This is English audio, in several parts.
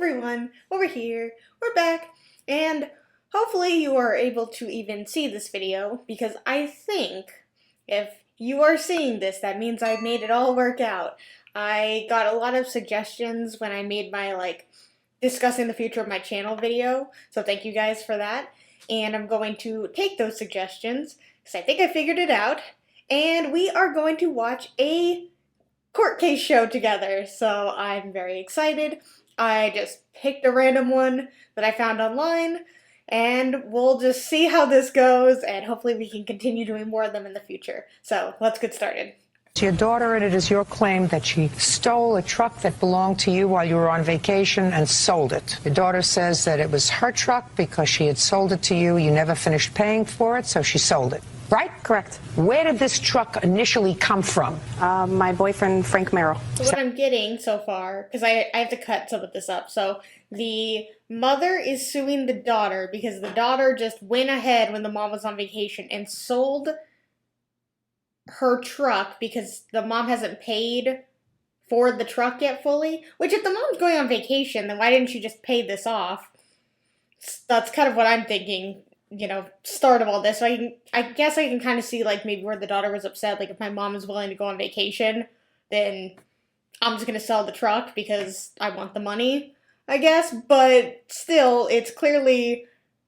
everyone, over here, we're back, and hopefully you are able to even see this video, because I think if you are seeing this, that means I've made it all work out. I got a lot of suggestions when I made my, discussing the future of my channel video, so thank you guys for that, and I'm going to take those suggestions, because I think I figured it out, and we are going to watch a court case show together, so I'm very excited. I just picked a random one that I found online, and we'll just see how this goes, and hopefully we can continue doing more of them in the future. So let's get started. To your daughter, and it is your claim that she stole a truck that belonged to you while you were on vacation and sold it. Your daughter says that it was her truck because she had sold it to you. You never finished paying for it, so she sold it. Right? Correct. Where did this truck initially come from? My boyfriend, Frank Merrill. So what I'm getting so far, because I have to cut some of this up, so the mother is suing the daughter because the daughter just went ahead when the mom was on vacation and sold her truck because the mom hasn't paid for the truck yet fully, which if the mom's going on vacation, then why didn't she just pay this off? That's kind of what I'm thinking. Start of all this. So I guess I can kind of see, maybe where the daughter was upset. If my mom is willing to go on vacation, then I'm just going to sell the truck because I want the money, I guess. But still, it's clearly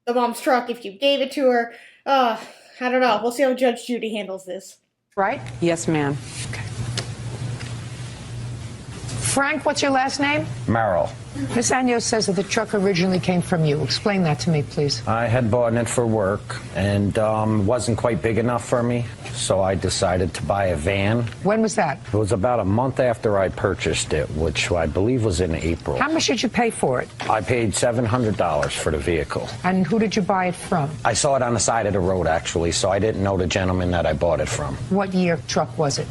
the mom's truck if you gave it to her. I don't know. We'll see how Judge Judy handles this. Right? Yes, ma'am. Okay. Frank, what's your last name? Merrill. Miss Agnos says that the truck originally came from you. Explain that to me, please. I had bought it for work and wasn't quite big enough for me, so I decided to buy a van. When was that? It was about a month after I purchased it, which I believe was in April. How much did you pay for it? I paid $700 for the vehicle. And who did you buy it from? I saw it on the side of the road, actually, so I didn't know the gentleman that I bought it from. What year truck was it?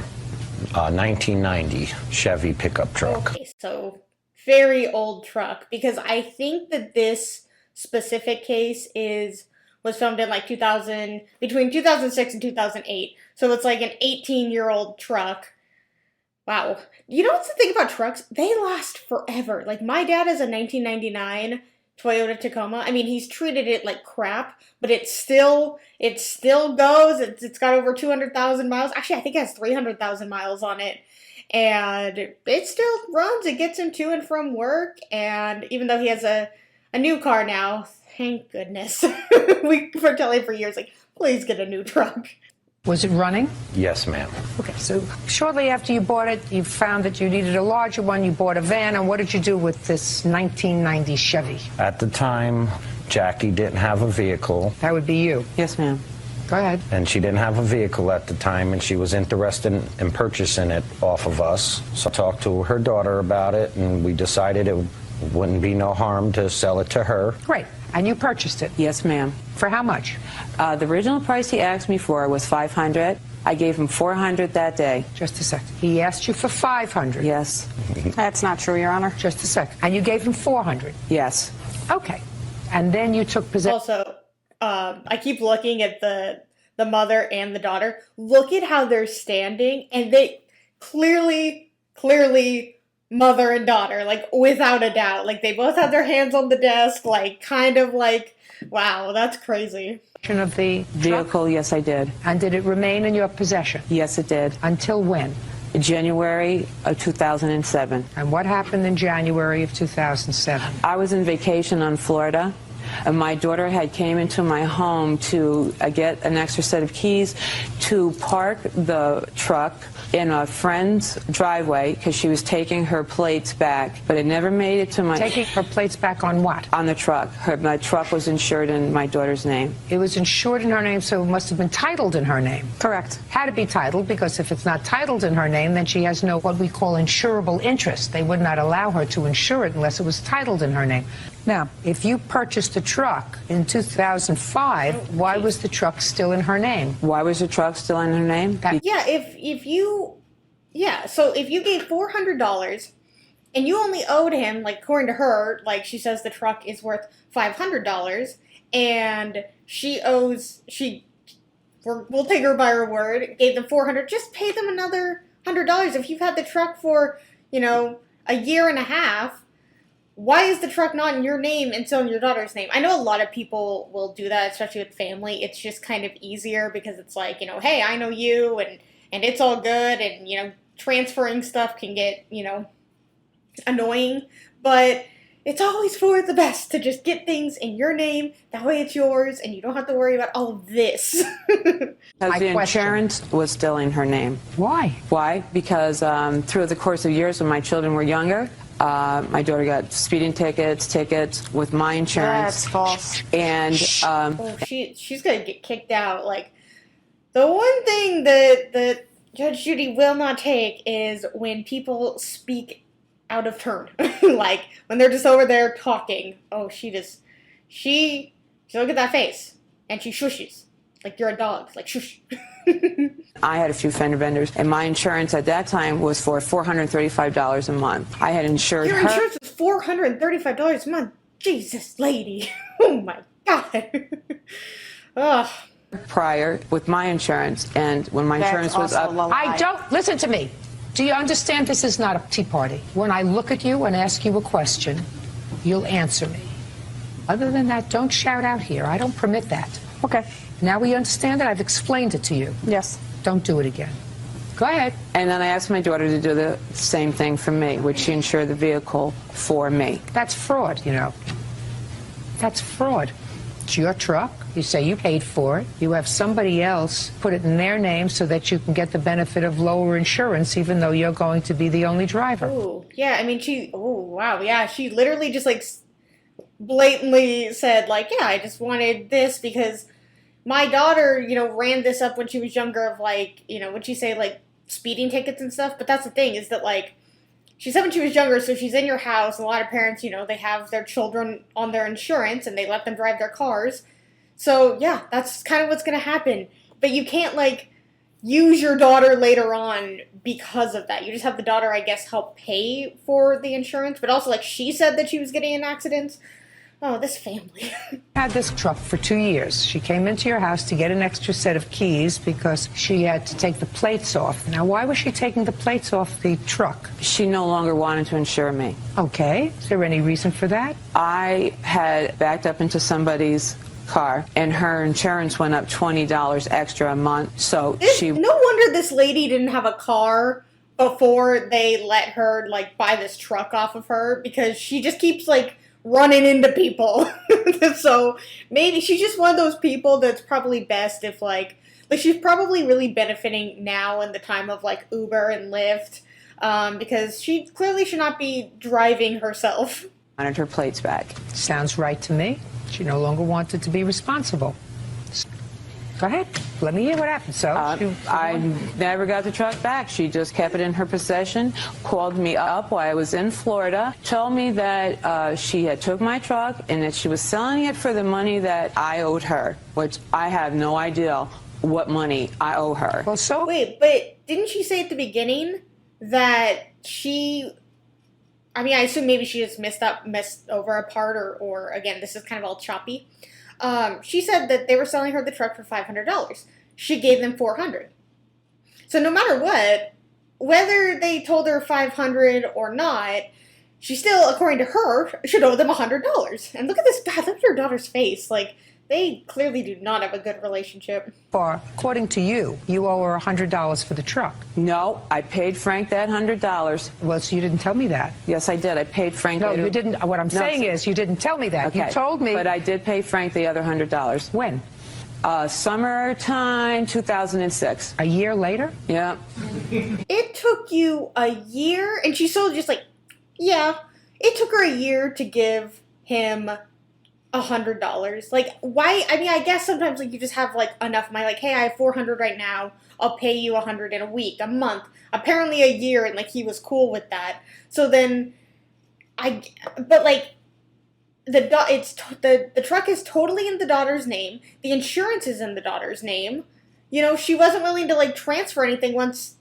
1990 Chevy pickup truck. Okay, so very old truck, because I think that this specific case was filmed in between 2006 and 2008. So it's like an 18-year-old truck. Wow. You know what's the thing about trucks? They last forever. My dad has a 1999 Toyota Tacoma. I mean, he's treated it like crap, but it still goes. It's got over 200,000 miles. Actually, I think it has 300,000 miles on it. And it still runs. It gets him to and from work. And even though he has a new car now, thank goodness. We were telling for years, please get a new truck. Was it running? Yes, ma'am. Okay, so shortly after you bought it, you found that you needed a larger one. You bought a van, and what did you do with this 1990 Chevy? At the time, Jackie didn't have a vehicle. That would be you. Yes, ma'am. Go ahead. And she didn't have a vehicle at the time, and she was interested in purchasing it off of us. So I talked to her daughter about it, and we decided it wouldn't be no harm to sell it to her. Great. And you purchased it? Yes, ma'am. For how much? The original price he asked me for was $500. I gave him $400 that day. Just a second. He asked you for $500. Yes. That's not true, Your Honor. Just a second. And you gave him $400. Yes. Okay. And then you took possession. Also, I keep looking at the mother and the daughter. Look at how they're standing, and they clearly mother and daughter, without a doubt. They both have their hands on the desk, wow, that's crazy. Of the Vehicle, truck? yes, I did. And did it remain in your possession? Yes, it did. Until when? January of 2007. And what happened in January of 2007? I was in vacation on Florida. And my daughter had came into my home to get an extra set of keys to park the truck in a friend's driveway because she was taking her plates back, but it never made it to my... Taking her plates back on what? On the truck. My truck was insured in my daughter's name. It was insured in her name, so it must have been titled in her name. Correct. Had to be titled, because if it's not titled in her name, then she has no what we call insurable interest. They would not allow her to insure it unless it was titled in her name. Now, if you purchased a truck in 2005, why was the truck still in her name? Why was the truck still in her name? So if you gave $400 and you only owed him, according to her, she says the truck is worth $500, and we'll take her by her word, gave them $400, just pay them another $100. If you've had the truck for, a year and a half, why is the truck not in your name and so in your daughter's name? I know a lot of people will do that, especially with family. It's just kind of easier because it's like, hey, I know you, and it's all good, and, transferring stuff can get, annoying, but it's always for the best to just get things in your name. That way it's yours, and you don't have to worry about all of this. Because the insurance was still in her name. Why? Why? Because through the course of years when my children were younger, my daughter got speeding tickets with my insurance. That's false. And she's gonna get kicked out. Like, the one thing that Judge Judy will not take is when people speak out of turn. Like, when they're just over there talking. Oh, she look at that face, and she shushes. Like you're a dog. Like, shush. I had a few fender benders, and my insurance at that time was for $435 a month. I had insured Your her. insurance was $435 a month. Jesus, lady. Oh my God. Ugh. Prior with my insurance, and when my insurance was up, I don't, listen to me. Do you understand this is not a tea party? When I look at you and ask you a question, you'll answer me. Other than that, don't shout out here. I don't permit that. Okay. Now we understand that. I've explained it to you. Yes. Don't do it again. Go ahead. and then I asked my daughter to do the same thing for me, which she insured the vehicle for me. That's fraud, That's fraud. It's your truck. You say you paid for it. You have somebody else put it in their name so that you can get the benefit of lower insurance, even though you're going to be the only driver. Oh, yeah. I mean, wow. Yeah, she literally just, blatantly said, yeah, I just wanted this because my daughter, ran this up when she was younger of, what'd she say, speeding tickets and stuff. But that's the thing is that, she said when she was younger, so she's in your house, and a lot of parents, they have their children on their insurance, and they let them drive their cars. So, yeah, that's kind of what's going to happen. But you can't, use your daughter later on because of that. You just have the daughter, I guess, help pay for the insurance. But also, she said that she was getting in accidents. Oh, this family. Had this truck for 2 years. She came into your house to get an extra set of keys because she had to take the plates off. Now, why was she taking the plates off the truck? She no longer wanted to insure me. Okay. Is there any reason for that? I had backed up into somebody's car, and her insurance went up $20 extra a month. So No wonder this lady didn't have a car before they let her, buy this truck off of her, because she just keeps, running into people. So maybe she's just one of those people that's probably best if she's probably really benefiting now in the time of Uber and Lyft, because she clearly should not be driving herself. Wanted her plates back. Sounds right to me. She no longer wanted to be responsible. Go ahead. Let me hear what happened. So I never got the truck back. She just kept it in her possession, called me up while I was in Florida, told me that she had took my truck and that she was selling it for the money that I owed her, which I have no idea what money I owe her. Well, so wait, but didn't she say at the beginning that I assume maybe she just messed over a part, or again, this is kind of all choppy. She said that they were selling her the truck for $500. She gave them $400. So no matter what, whether they told her $500 or not, she still, according to her, should owe them $100. And look at this, God, look at her daughter's face. They clearly do not have a good relationship. According to you, you owe her $100 for the truck. No, I paid Frank that $100. Well, so you didn't tell me that. Yes, I did. I paid Frank. No, you didn't. What I'm saying is you didn't tell me that. Okay. You told me. But I did pay Frank the other $100. When? Summertime 2006. A year later? Yeah. It took you a year, and she's so just yeah, it took her a year to give him $100. Why? I guess sometimes you just have enough money. Hey, I have $400 right now. I'll pay you $100 in a week, a month. Apparently a year, and he was cool with that. So then, the truck is totally in the daughter's name. The insurance is in the daughter's name. She wasn't willing to transfer anything once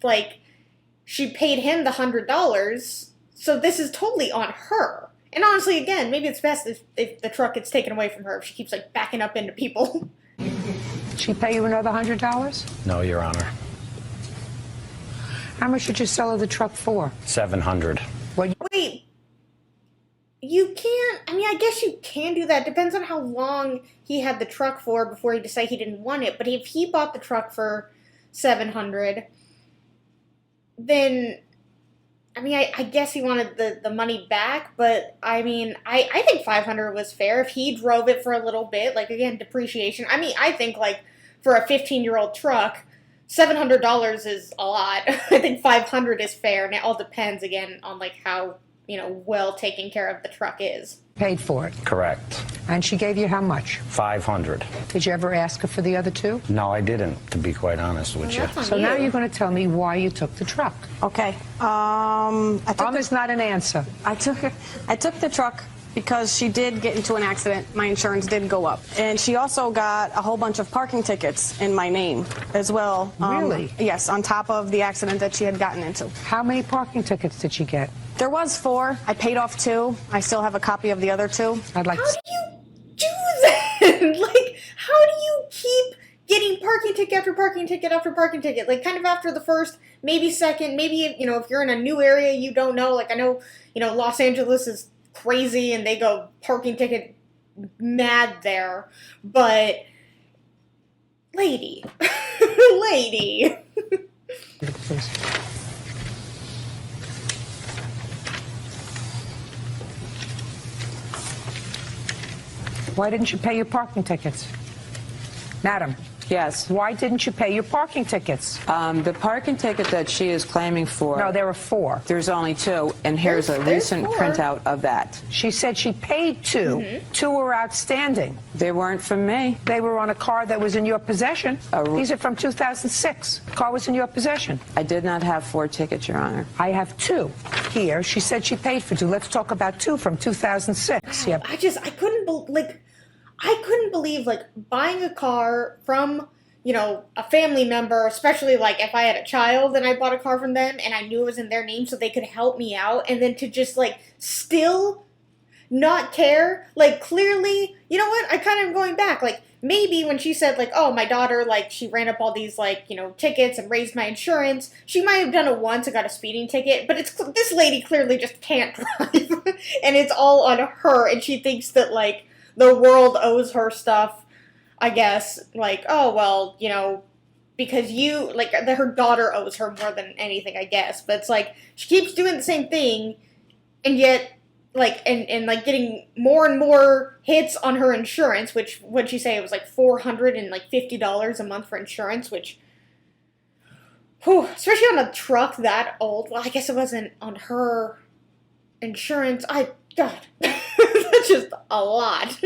she paid him the $100. So this is totally on her. And honestly, again, maybe it's best if the truck gets taken away from her, if she keeps backing up into people. Did she pay you another $100? No, Your Honor. How much did you sell her the truck for? $700. Well, Wait. you can't, I mean, I guess you can do that. Depends on how long he had the truck for before he decided he didn't want it. But if he bought the truck for 700, then I mean, I guess he wanted the money back, but I mean, I think 500 was fair. If he drove it for a little bit, like, again, depreciation. I mean, I think, like, for a 15-year-old truck, $700 is a lot. I think 500 is fair, and it all depends, again, on, like, how, well taken care of the truck is. Paid for it. Correct. And she gave you how much? 500. Did you ever ask her for the other two? No, I didn't, to be quite honest with you. So now you're going to tell me why you took the truck. Okay. Is not an answer. I took the truck because she did get into an accident. My insurance did go up. And she also got a whole bunch of parking tickets in my name as well. Really? Yes, on top of the accident that she had gotten into. How many parking tickets did she get? There was 4. I paid off 2. I still have a copy of the other 2. I'd like How to... do you do that? Like, how do you keep getting parking ticket after parking ticket after parking ticket? Like, kind of after the first, maybe second, maybe, if you're in a new area you don't know. Like, I know, Los Angeles is crazy and they go parking ticket mad there. But, lady. Lady. Please. Why didn't you pay your parking tickets? Madam, Yes. why didn't you pay your parking tickets? The parking ticket that she is claiming for, No, there were 4. there's only 2, and here's a There's recent 4. printout of that. She said she paid 2. 2 were outstanding. They weren't from me. They were on a car that was in your possession. Oh. These are from 2006. The car was in your possession. I did not have 4 tickets, Your Honor. I have 2 here. She said she paid for 2. Let's talk about 2 from 2006. Yep. I couldn't believe, like, buying a car from, a family member, especially, like, if I had a child and I bought a car from them and I knew it was in their name so they could help me out, and then to just, like, still not care. Like, clearly, you know what? I kind of am going back. Like, maybe when she said, like, oh, my daughter, like, she ran up all these, like, tickets and raised my insurance, she might have done it once and got a speeding ticket, but this lady clearly just can't drive, and it's all on her, and she thinks that, like, the world owes her stuff, I guess. Like, oh, well, because her daughter owes her more than anything, I guess. But it's like, she keeps doing the same thing, and yet, like, and like, getting more and more hits on her insurance, which, what'd she say, it was like $450 a month for insurance, which, whew, especially on a truck that old. Well, I guess it wasn't on her insurance. God, that's just a lot.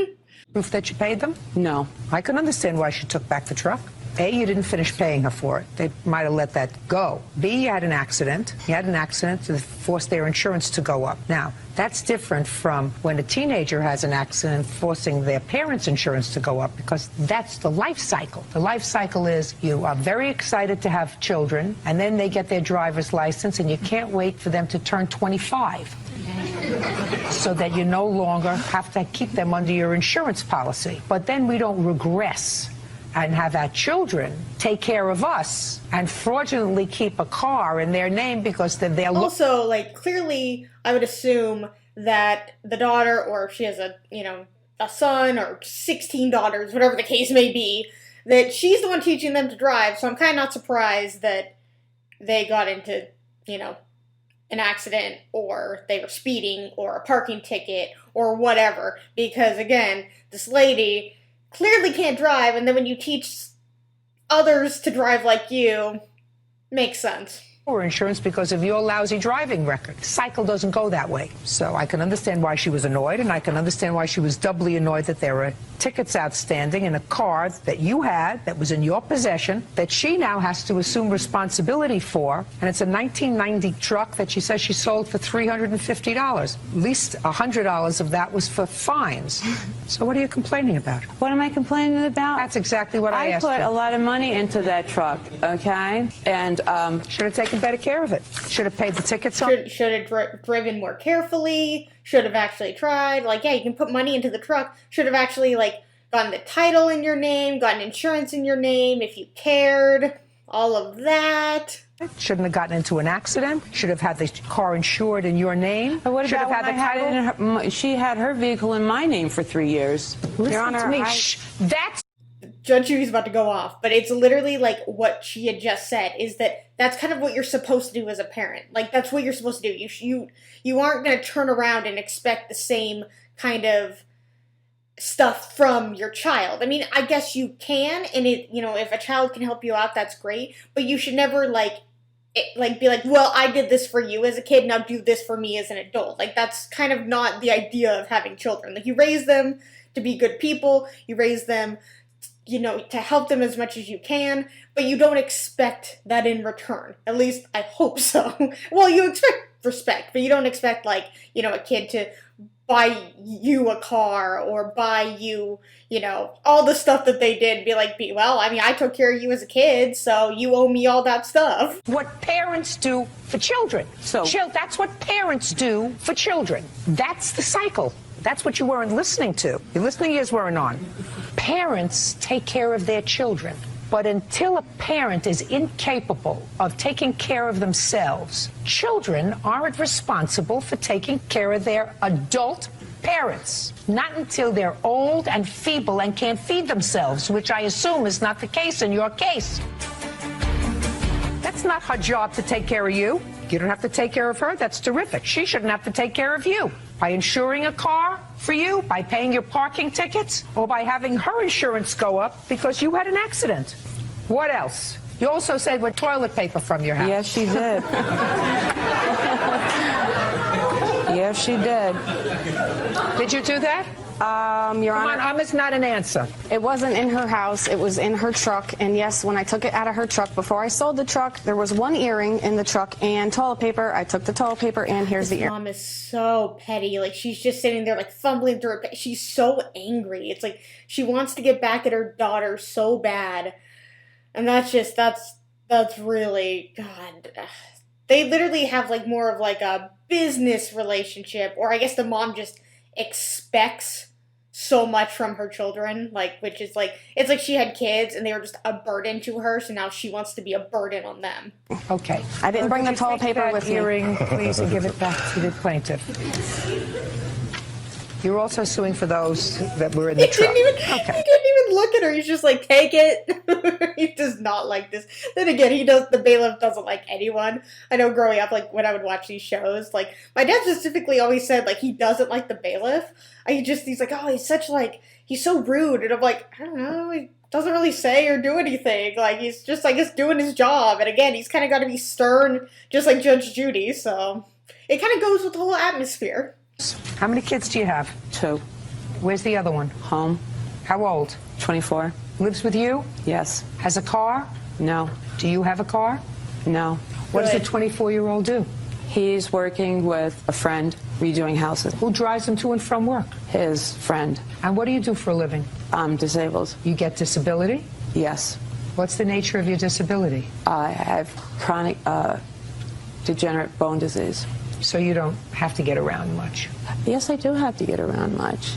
Proof that you paid them? No. I can understand why she took back the truck. A, you didn't finish paying her for it. They might have let that go. B, you had an accident. You had an accident that forced their insurance to go up. Now, that's different from when a teenager has an accident forcing their parents' insurance to go up, because that's the life cycle. The life cycle is you are very excited to have children, and then they get their driver's license, and you can't wait for them to turn 25. So that you no longer have to keep them under your insurance policy. But then we don't regress and have our children take care of us and fraudulently keep a car in their name because they're also, like, clearly I would assume that the daughter, or if she has a son or 16 daughters, whatever the case may be, that she's the one teaching them to drive. So I'm kind of not surprised that they got into an accident, or they were speeding, or a parking ticket, or whatever. Because, again, this lady clearly can't drive, and then when you teach others to drive like you, makes sense. or insurance because of your lousy driving record. The cycle doesn't go that way. So I can understand why she was annoyed, and I can understand why she was doubly annoyed that there were tickets outstanding in a car that you had, that was in your possession, that she now has to assume responsibility for. And it's a 1990 truck that she says she sold for $350. At least $100 of that was for fines. So what are you complaining about? What am I complaining about? That's exactly what I asked put you. a lot of money into that truck, okay? And should have taken better care of it. Should have paid the tickets on. Should have driven more carefully. Should have actually tried. Like, yeah, you can put money into the truck. Should have actually, like, gotten the title in your name, gotten insurance in your name if you cared. all of that. Shouldn't have gotten into an accident. Should have had the car insured in your name. But what Should about have had the title. she had her vehicle in my name for 3 years. Listen Your Honor, to me. That's Judge Judy's about to go off, but it's literally like what she had just said, is that that's kind of what you're supposed to do as a parent. Like, that's what you're supposed to do. You aren't going to turn around and expect the same kind of stuff from your child. I mean, I guess you can, and if a child can help you out, that's great, but you should never, be like, well, I did this for you as a kid, now do this for me as an adult. Like, that's kind of not the idea of having children. Like, you raise them to be good people, you raise them to help them as much as you can, but you don't expect that in return. At least, I hope so. Well, you expect respect, but you don't expect, a kid to buy you a car or buy you, all the stuff that they did. Be like, well, I mean, I took care of you as a kid, so you owe me all that stuff. what parents do for children. So- That's what parents do for children. That's the cycle. That's what you weren't listening to. Your listening ears weren't on. Parents take care of their children. But until a parent is incapable of taking care of themselves, children aren't responsible for taking care of their adult parents. Not until they're old and feeble and can't feed themselves, which I assume is not the case in your case. That's not her job to take care of you. You don't have to take care of her. That's terrific. She shouldn't have to take care of you. By insuring a car for you, by paying your parking tickets, or by having her insurance go up because you had an accident. What else? You also said with toilet paper from your house. Yes, she did. Yes, she did. Did you do that? Your Come on, Honor, it's not an answer. it wasn't in her house. It was in her truck. And yes, when I took it out of her truck, before I sold the truck, there was one earring in the truck and toilet paper. I took the toilet paper and here's the earring. Mom is so petty. Like, she's just sitting there, fumbling through her. She's so angry. It's like she wants to get back at her daughter so bad. And that's really, God. They literally have, more of, a business relationship. Or I guess the mom just expects so much from her children, which is it's like she had kids and they were just a burden to her, so now she wants to be a burden on them. Okay. I didn't bring the Could you toilet take paper that with me. earring, please, and give it back to the plaintiff. You're also suing for those that were in the truck. He didn't even look at her. He's just like, take it. He does not like this. Then again, the bailiff doesn't like anyone. I know growing up, when I would watch these shows, my dad specifically always said, he doesn't like the bailiff. He's like, oh, he's such, he's so rude. And I'm like, I don't know, he doesn't really say or do anything. He's just, doing his job. And again, he's kind of got to be stern, just like Judge Judy, so it kind of goes with the whole atmosphere. How many kids do you have? 2. Where's the other one? Home. How old? 24. Lives with you? Yes. Has a car? No. Do you have a car? No. What does a Good. 24-year-old do? He's working with a friend redoing houses. Who drives him to and from work? His friend. And what do you do for a living? I'm disabled. You get disability? Yes. What's the nature of your disability? I have chronic degenerate bone disease. So you don't have to get around much. Yes, I do have to get around much.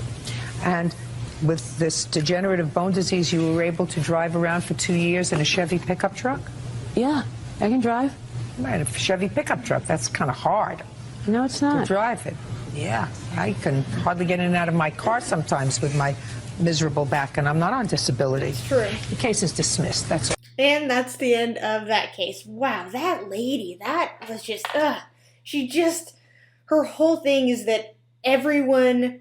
And with this degenerative bone disease, you were able to drive around for 2 years in a Chevy pickup truck? Yeah, I can drive. Right, a Chevy pickup truck, that's kind of hard No, it's to not. drive it. Yeah, I can hardly get in and out of my car sometimes with my miserable back, and I'm not on disability. True. The case is dismissed, that's all. And that's the end of that case. Wow, that lady, that was just, her whole thing is that everyone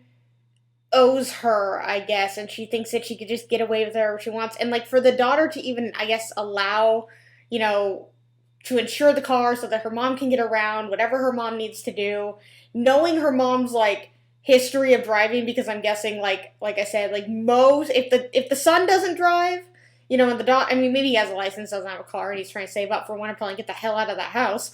owes her, I guess, and she thinks that she could just get away with whatever she wants. And, for the daughter to even, I guess, allow, to insure the car so that her mom can get around, whatever her mom needs to do, knowing her mom's, history of driving, because I'm guessing, like I said, most, if the son doesn't drive, and the dog, I mean, maybe he has a license, doesn't have a car, and he's trying to save up for one and probably get the hell out of that house.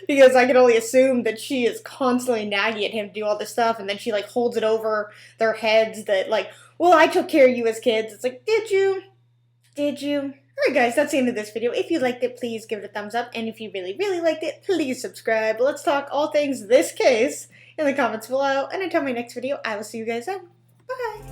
Because I can only assume that she is constantly nagging at him to do all this stuff, and then she, holds it over their heads that, well, I took care of you as kids. It's like, did you? Did you? Alright guys, that's the end of this video. If you liked it, please give it a thumbs up, and if you really, really liked it, please subscribe. Let's talk all things this case in the comments below, and until my next video, I will see you guys then. Bye!